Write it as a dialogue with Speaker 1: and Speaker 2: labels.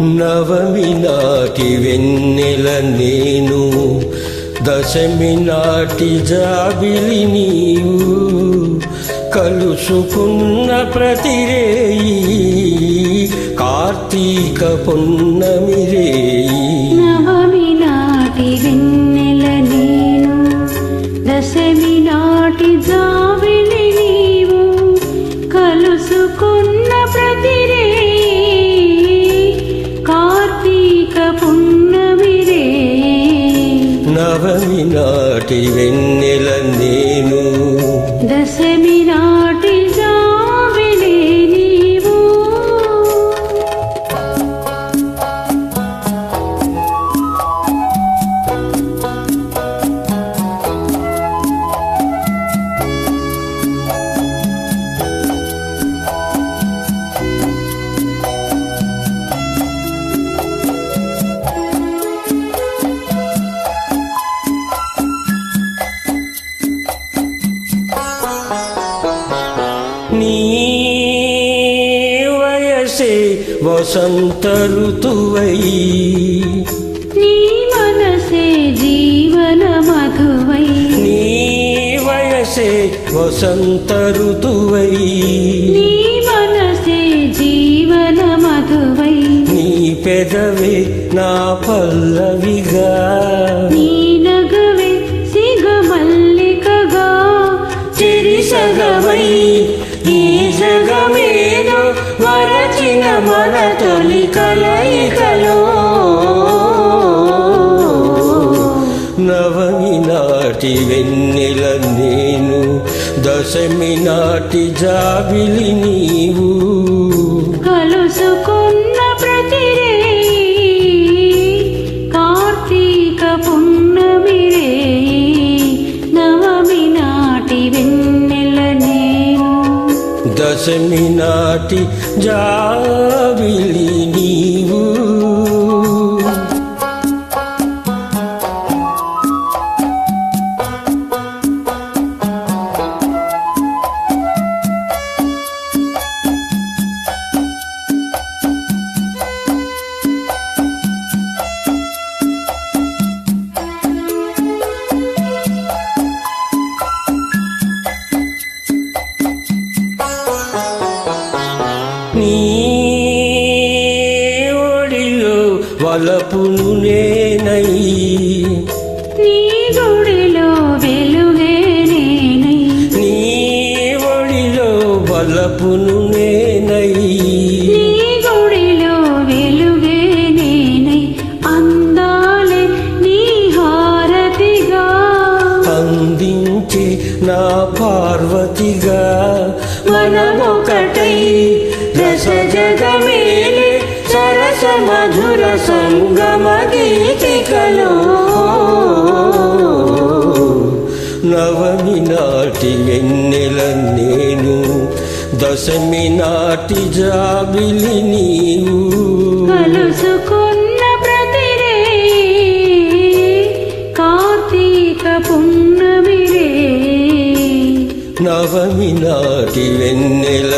Speaker 1: నవమి నాటి వెన్నెల నేను, దశమి నాటి జాబిలి నీవు, కలుసుకున్న ప్రతిరేయి కార్తీక పున్నమి రేయి.
Speaker 2: నవమి నాటి వెన్నెల నేను, దశమి నాటి జాబిలి నీవు, కలుసుకున్న ప్రతిరేయి కార్తీక పున్నమి రేయి.
Speaker 1: నవమి నాటి వెన్నెల నేను,
Speaker 2: దశమి నాటి జాబిలి నీవు.
Speaker 1: నీ వయసే వసంత ఋతువై,
Speaker 2: నీ మనసే జీవన మధువై,
Speaker 1: నీ వయసే వసంత ఋతువై,
Speaker 2: నీ మనసే జీవన మధువై,
Speaker 1: నీ పెదవే నా పల్లవిగా,
Speaker 2: నీ నగవే సిగమల్లికగా,
Speaker 1: చెరిసగమై ఈ జగమేదో వరచిన మన తొలి కలయికలో. నవమి నాటి వెన్నెల నేను, దశమి నాటి జాబిలి నీవు,
Speaker 2: కలుసుకున్న ప్రతిరేయి కార్తీక పున్నమి రేయి. నవమి నాటి వెన్నెల నేను,
Speaker 1: దశమి నాటి జాబిలి నీవు. నీ ఒడిలో వలపును నేనై,
Speaker 2: నీ గుడిలో వెలుగే నేనై,
Speaker 1: నీ ఒడిలో వలపును నేనై,
Speaker 2: నీ గుడిలో వెలుగే నేనై, అందాలే నీ హారతిగా,
Speaker 1: అందించి నా పార్వతిగా, మనమొకటై రస జగమేలే సరస మధుర సంగమ గీతికలో. నవమి నాటి వెన్నెల నేను, దశమి నాటి జాబిలి నీవు,
Speaker 2: కలుసుకున్న ప్రతిరేయి కార్తీక పున్నమి రేయి.
Speaker 1: నవమి నాటి వెన్నెల